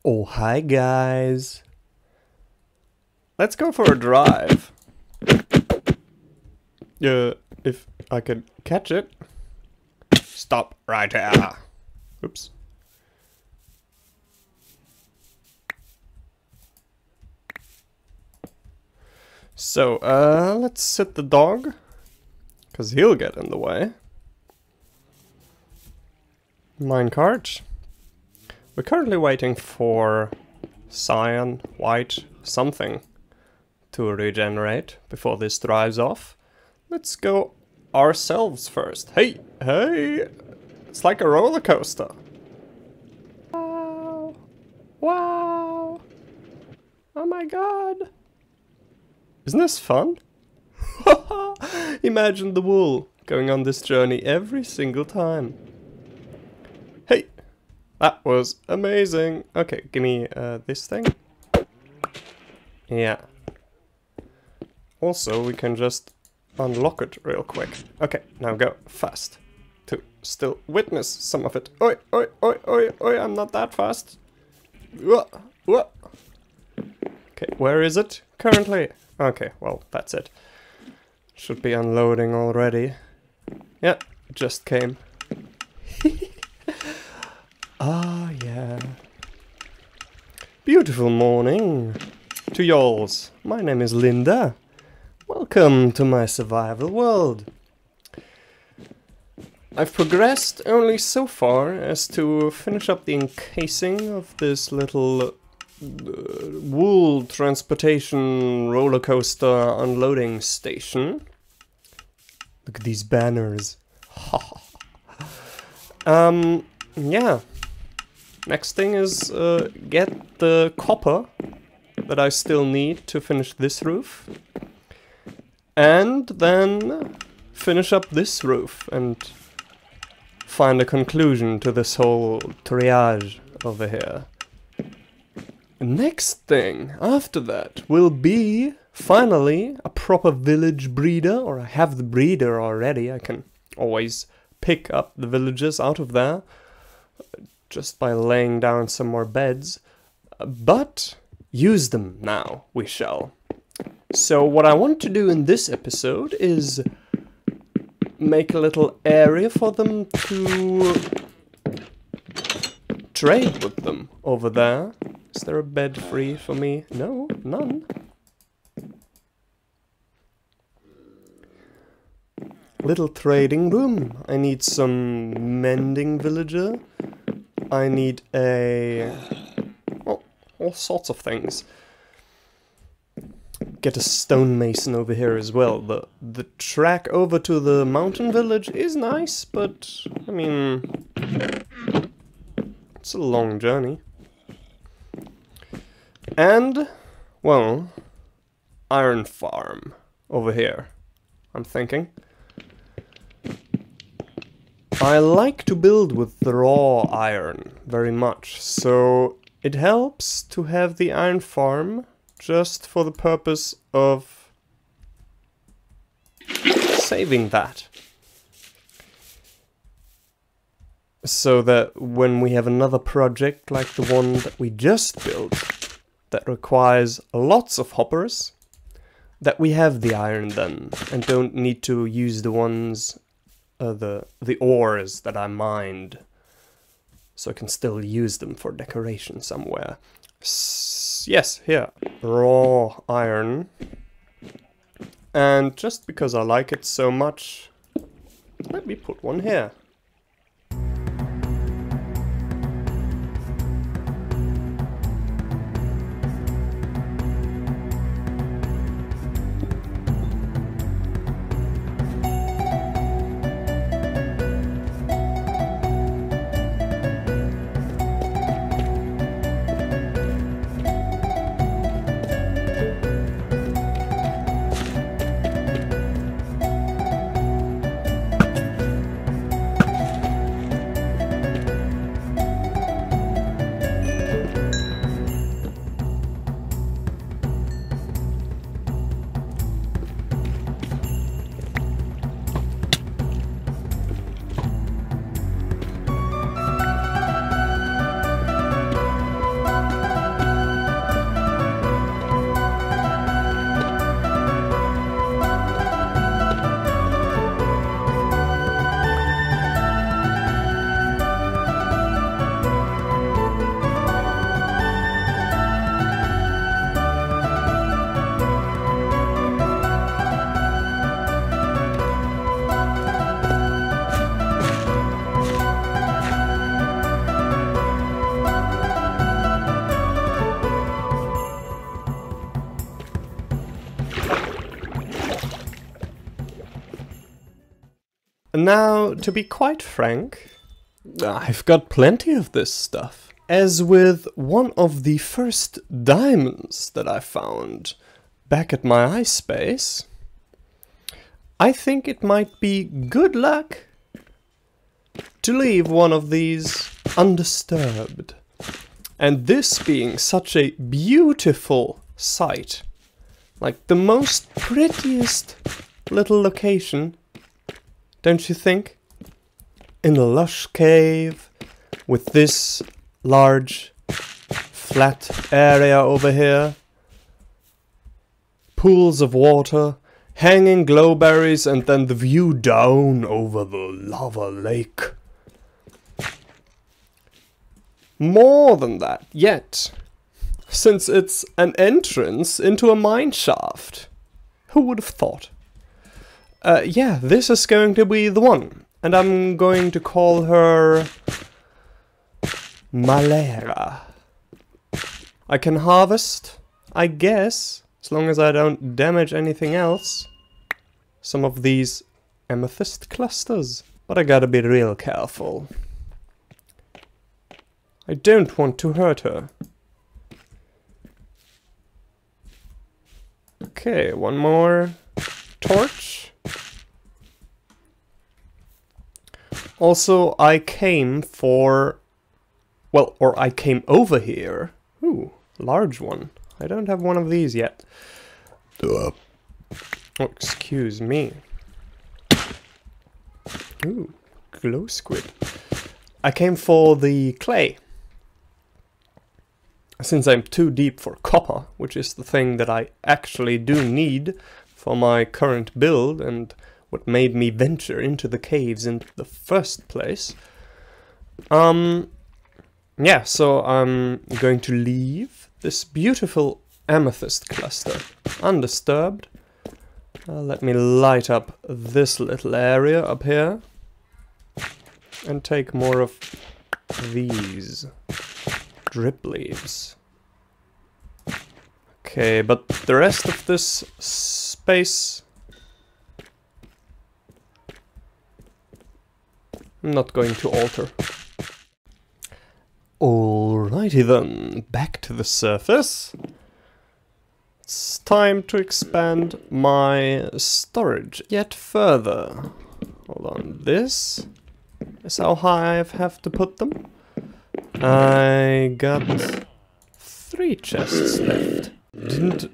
Oh, hi guys. Let's go for a drive. If I can catch it. Stop right here. Oops. So, let's sit the dog, cause he'll get in the way. Minecart. We're currently waiting for cyan, white, something to regenerate before this drives off. Let's go ourselves first. Hey, hey! It's like a roller coaster. Wow! Wow! Oh my god! Isn't this fun? Imagine the wool going on this journey every single time. Hey! That was amazing! Okay, give me this thing. Yeah. Also, we can just unlock it real quick. Okay, now go fast to still witness some of it. Oi, oi, oi, oi, oi, I'm not that fast. Okay, where is it currently? Okay, well, that's it. Should be unloading already. Yeah, it just came. Ah, yeah. Beautiful morning to y'alls. My name is Linda. Welcome to my survival world. I've progressed only so far as to finish up the encasing of this little wool transportation roller coaster unloading station. Look at these banners. Yeah. Next thing is get the copper that I still need to finish this roof. And then finish up this roof and find a conclusion to this whole triage over here. Next thing after that will be finally a proper village breeder, or I have the breeder already. I can always pick up the villagers out of there just by laying down some more beds. But use them now, we shall. So what I want to do in this episode is make a little area for them to trade with them over there. Is there a bed free for me? No, none. Little trading room. I need some mending villager. I need a... well, all sorts of things. Get a stonemason over here as well. The track over to the mountain village is nice, but I mean, it's a long journey. And, well, iron farm over here, I'm thinking. I like to build with the raw iron very much, so it helps to have the iron farm just for the purpose of saving that. So that when we have another project like the one that we just built, that requires lots of hoppers, that we have the iron then, and don't need to use the ones, the ores that I mined, so I can still use them for decoration somewhere. Yes, here, raw iron. And just because I like it so much, let me put one here. Now, to be quite frank, I've got plenty of this stuff. As with one of the first diamonds that I found back at my ice base, I think it might be good luck to leave one of these undisturbed. And this being such a beautiful site, like the most prettiest little location, don't you think? In a lush cave with this large flat area over here, pools of water, hanging glowberries, and then the view down over the lava lake. More than that yet, since it's an entrance into a mine shaft. Who would have thought? Yeah, this is going to be the one. And I'm going to call her Malera. I can harvest, I guess, as long as I don't damage anything else, some of these amethyst clusters. But I gotta be real careful. I don't want to hurt her. Okay, one more torch. Also, I came for... well, or I came over here. Ooh, large one. I don't have one of these yet. Oh, excuse me. Ooh, glow squid. I came for the clay. Since I'm too deep for copper, which is the thing that I actually do need for my current build and what made me venture into the caves in the first place. Yeah, so I'm going to leave this beautiful amethyst cluster undisturbed. Let me light up this little area up here and take more of these drip leaves. Okay, but the rest of this space I'm not going to alter. Alrighty then, back to the surface. It's time to expand my storage yet further. Hold on, this is how high I have to put them. I got 3 chests left. Didn't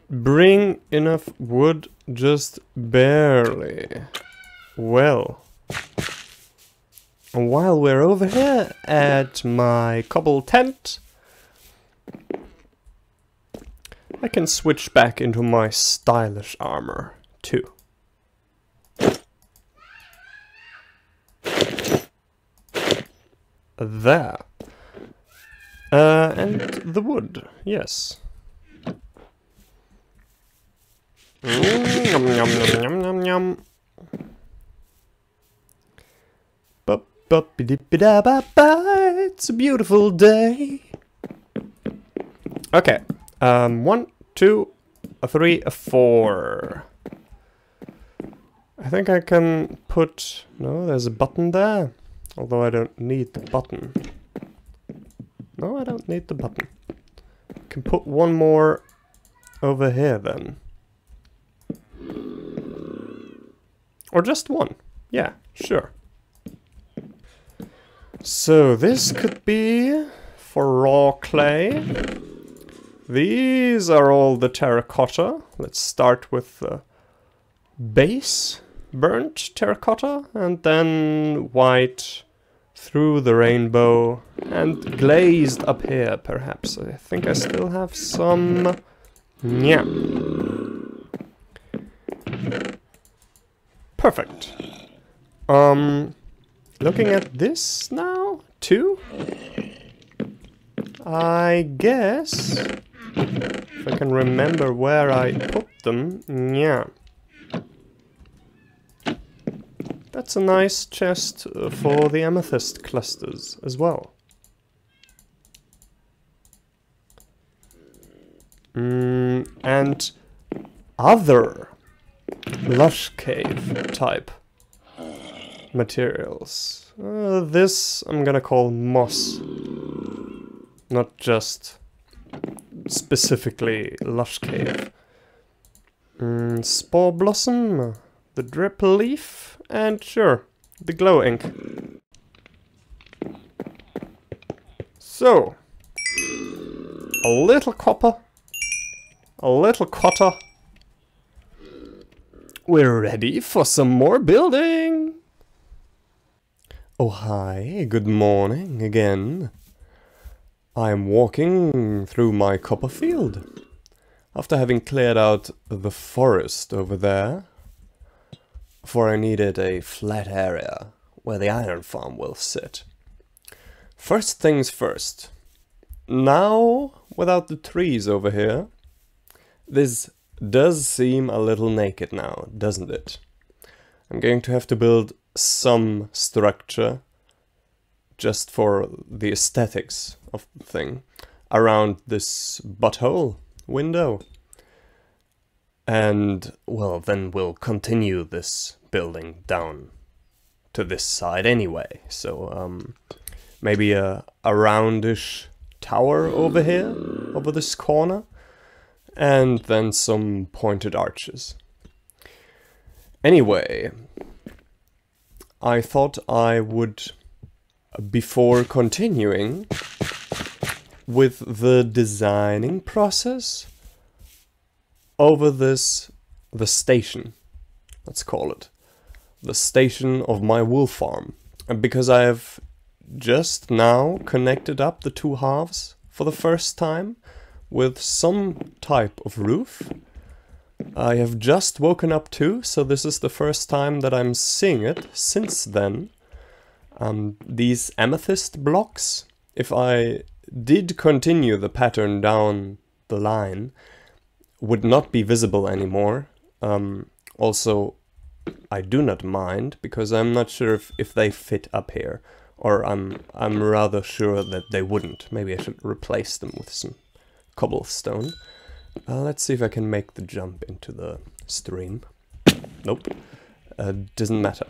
bring enough wood, just barely. Well, while we're over here at my cobble tent, I can switch back into my stylish armor too. There. And the wood, yes. Yum, yum, yum, yum, yum, yum. It's a beautiful day. Okay. 1, 2, 3, 4. I think I can put... no, there's a button there. Although I don't need the button. No, I don't need the button. I can put one more over here then. Or just one. Yeah, sure. So this could be for raw clay. These are all the terracotta. Let's start with the base burnt terracotta and then white through the rainbow and glazed up here perhaps. I think I still have some. Yeah. Perfect. Looking at this now, too, I guess, if I can remember where I put them, yeah. That's a nice chest for the amethyst clusters as well. And other lush cave type materials. This I'm gonna call moss. Not just specifically lush cave. Spore blossom, the drip leaf, and sure, the glow ink. So, a little copper, a little cotter. We're ready for some more building! Oh hi, good morning again. I'm walking through my copper field. After having cleared out the forest over there, for I needed a flat area where the iron farm will sit. First things first. Now, without the trees over here, this does seem a little naked now, doesn't it? I'm going to have to build some structure just for the aesthetics of the thing around this butthole window. And, well, then we'll continue this building down to this side anyway. So, maybe a roundish tower over here, over this corner, and then some pointed arches. Anyway, I thought I would, before continuing with the designing process over this, the station, let's call it, the station of my wool farm. And because I have just now connected up the two halves for the first time with some type of roof, I have just woken up too, so this is the first time that I'm seeing it since then. These amethyst blocks, if I did continue the pattern down the line, would not be visible anymore. Also, I do not mind, because I'm not sure if they fit up here, or I'm rather sure that they wouldn't. Maybe I should replace them with some cobblestone. Let's see if I can make the jump into the stream. Nope. Doesn't matter.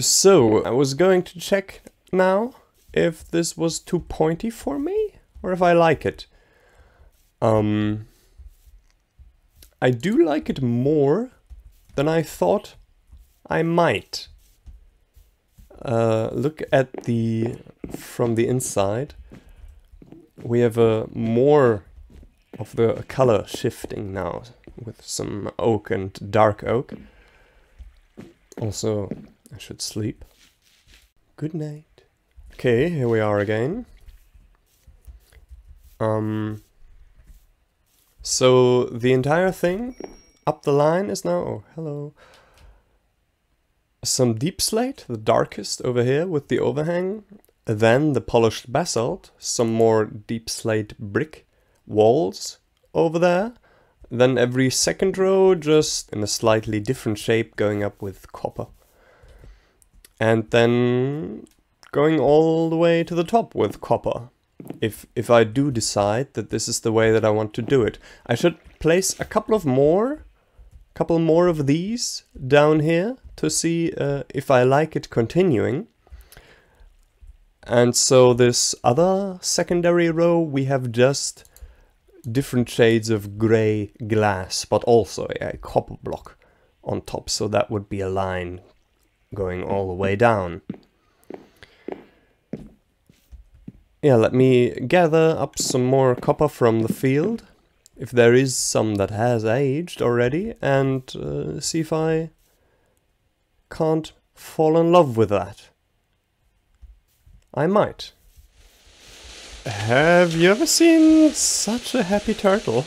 So, I was going to check now if this was too pointy for me, or if I like it. I do like it more than I thought I might. Look at from the inside. We have more of the color shifting now with some oak and dark oak. Also, I should sleep. Good night. Okay, here we are again. So the entire thing up the line is now, oh hello, some deep slate, the darkest over here with the overhang, then the polished basalt, some more deep slate brick walls over there, then every second row just in a slightly different shape going up with copper, and then going all the way to the top with copper. If I do decide that this is the way that I want to do it, I should place a couple more of these down here to see if I like it continuing. And so this other secondary row, we have just different shades of grey glass, but also a copper block on top, so that would be a line going all the way down. Yeah, let me gather up some more copper from the field, if there is some that has aged already, and see if I can't fall in love with that. I might. Have you ever seen such a happy turtle?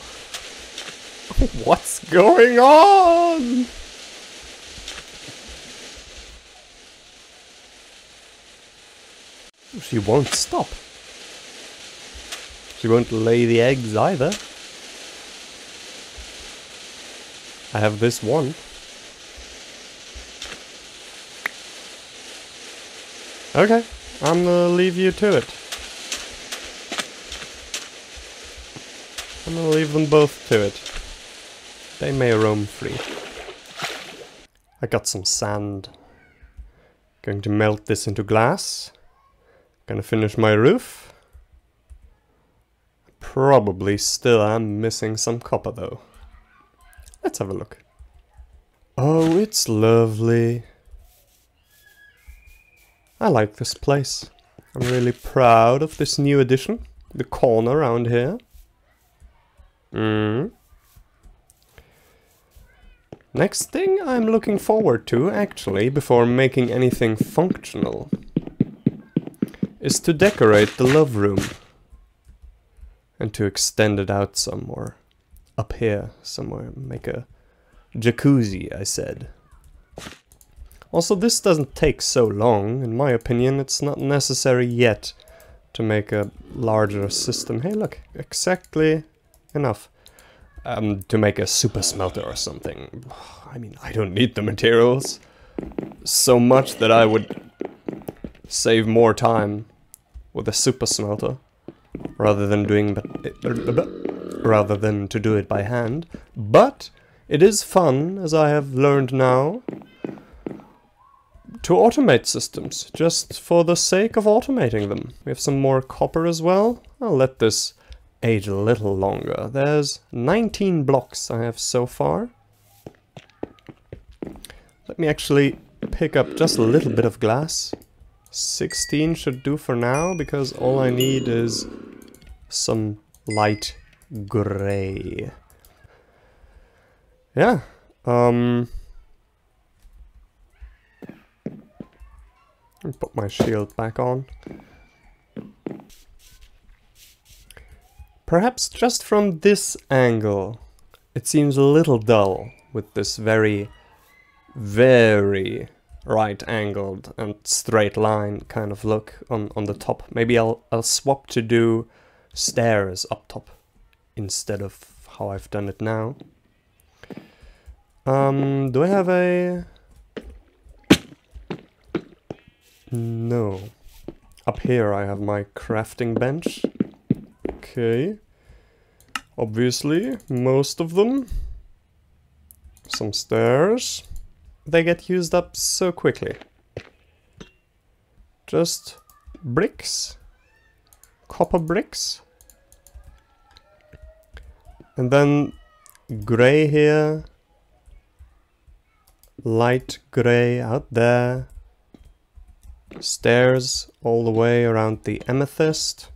What's going on? She won't stop. She won't lay the eggs either. I have this one. Okay, I'm gonna leave you to it. I'm gonna leave them both to it. They may roam free. I got some sand. Going to melt this into glass. Gonna finish my roof. Probably still am missing some copper though. Let's have a look. Oh, it's lovely. I like this place. I'm really proud of this new addition. The corner around here. Next thing I'm looking forward to, actually, before making anything functional, is to decorate the love room. And to extend it out some more. Up here somewhere. Make a jacuzzi, I said. Also, this doesn't take so long. In my opinion, it's not necessary yet to make a larger system. Hey, look, exactly enough. To make a super smelter or something. I mean, I don't need the materials so much that I would save more time with a super smelter rather than to do it by hand. But it is fun, as I have learned now, to automate systems, just for the sake of automating them. We have some more copper as well. I'll let this age a little longer. There's 19 blocks I have so far. Let me actually pick up just a little bit of glass. 16 should do for now, because all I need is some light gray. Yeah. Put my shield back on. Perhaps just from this angle, it seems a little dull with this very, very right-angled and straight line kind of look on the top. Maybe I'll swap to do stairs up top instead of how I've done it now. Do I have a... No. Up here I have my crafting bench. Okay. Obviously, most of them. Some stairs. They get used up so quickly. Just bricks. Copper bricks. And then grey here. Light grey out there. Stairs all the way around the amethyst.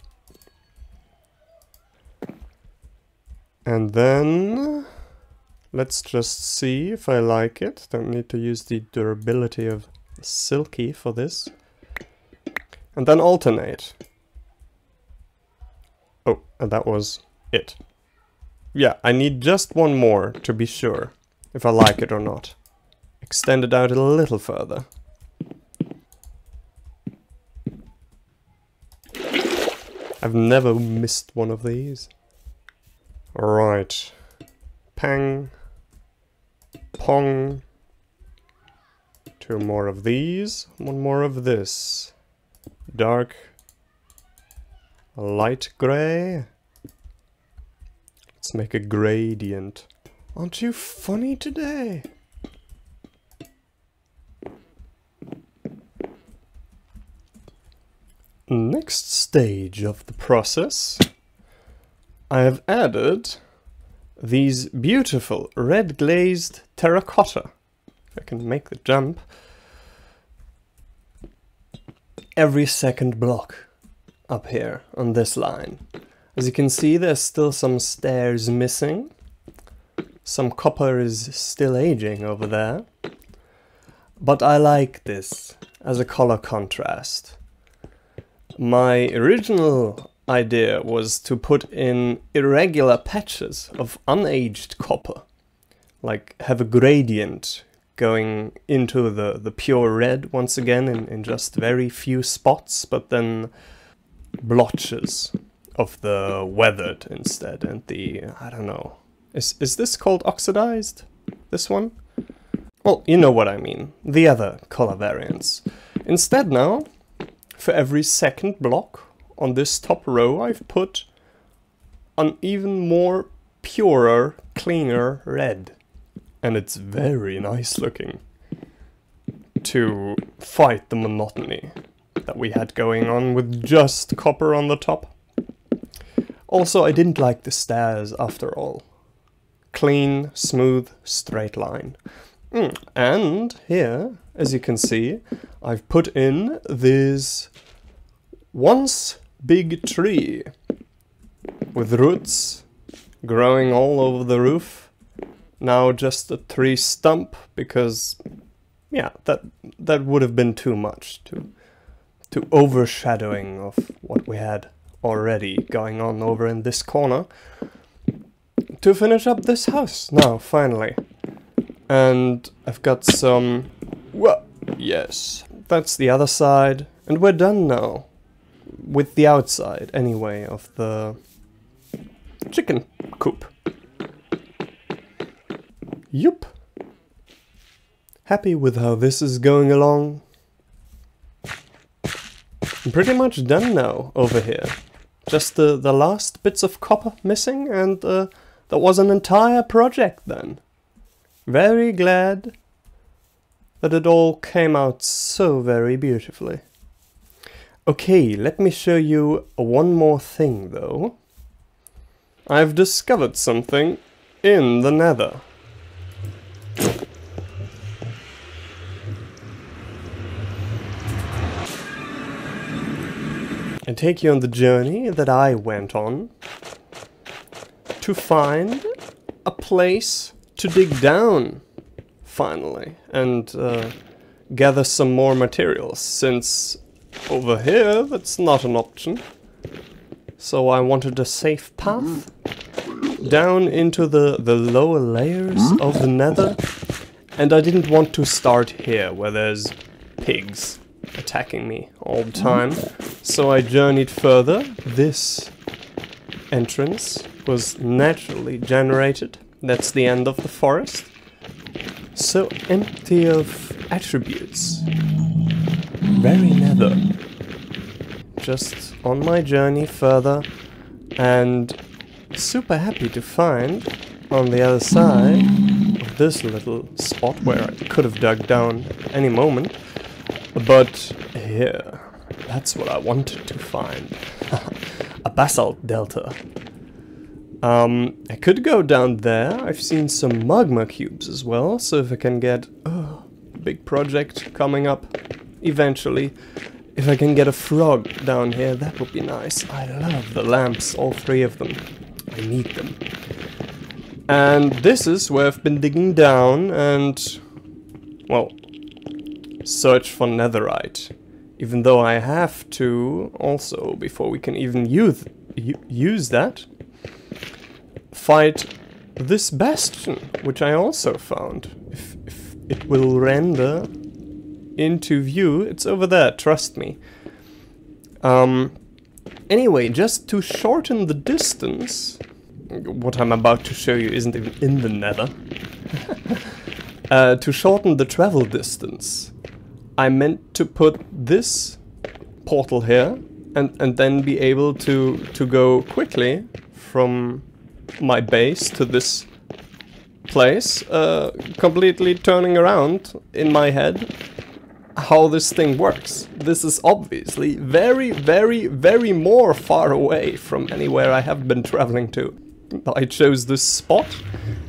And then let's just see if I like it. Don't need to use the durability of silky for this. And then alternate. Oh, and that was it. Yeah, I need just one more to be sure if I like it or not. Extend it out a little further. I've never missed one of these. Right. Pang. Pong. Two more of these. One more of this. Dark. Light grey. Let's make a gradient. Aren't you funny today? Next stage of the process, I have added these beautiful red glazed terracotta. If I can make the jump. Every second block up here on this line. As you can see, there's still some stairs missing. Some copper is still aging over there. But I like this as a color contrast. My original idea was to put in irregular patches of unaged copper. Like have a gradient going into the pure red once again in just very few spots, but then blotches of the weathered instead, and the, I don't know, is this called oxidized? This one? Well, you know what I mean, the other color variants. Instead now, for every second block on this top row, I've put an even more purer, cleaner red. And it's very nice looking. to fight the monotony that we had going on with just copper on the top. Also, I didn't like the stairs after all. Clean, smooth, straight line. And here, as you can see, I've put in this once big tree with roots growing all over the roof. Now just a tree stump, because yeah, that would have been too much, too overshadowing of what we had already going on over in this corner. To finish up this house now, finally. And I've got some... Whoa! Yes, that's the other side. And we're done now. With the outside, anyway, of the chicken coop. Yup. Happy with how this is going along. I'm pretty much done now over here. Just the last bits of copper missing, and that was an entire project then. Very glad that it all came out so very beautifully. Okay, let me show you one more thing though. I've discovered something in the nether. I take you on the journey that I went on to find a place to dig down, finally, and gather some more materials, since over here that's not an option. So I wanted a safe path down into the lower layers of the nether, and I didn't want to start here where there's pigs attacking me all the time. So I journeyed further. This entrance was naturally generated. That's the end of the forest. So empty of attributes. Very nether. Just on my journey further, and super happy to find on the other side of this little spot where I could have dug down at any moment. But here, that's what I wanted to find. A basalt delta. I could go down there. I've seen some magma cubes as well, so if I can get a big project coming up eventually, if I can get a frog down here, that would be nice. I love the lamps, all three of them. I need them. And this is where I've been digging down and, well, search for netherite. Even though I have to also, before we can even use that, fight this bastion, which I also found. If it will render into view, it's over there, trust me. Anyway, just to shorten the distance, what I'm about to show you isn't even in the nether. To shorten the travel distance, I meant to put this portal here and then be able to go quickly from my base to this place, completely turning around in my head how this thing works. This is obviously very, very, very more far away from anywhere I have been traveling to. I chose this spot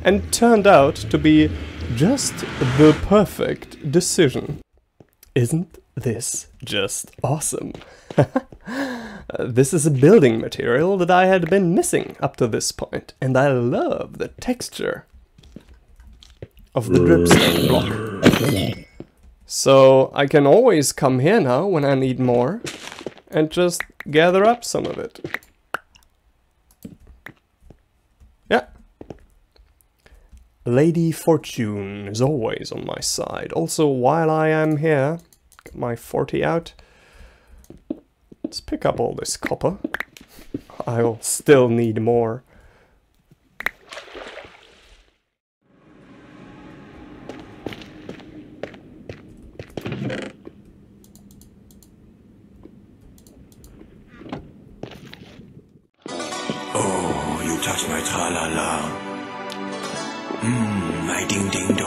and turned out to be just the perfect decision. Isn't this just awesome? This is a building material that I had been missing up to this point, and I love the texture of the dripstone block. So I can always come here now when I need more and just gather up some of it. Yeah. Lady Fortune is always on my side. Also, while I am here, get my 40 out. Let's pick up all this copper. I'll still need more. Oh, you touch my tra-la-la. My ding-ding-dong.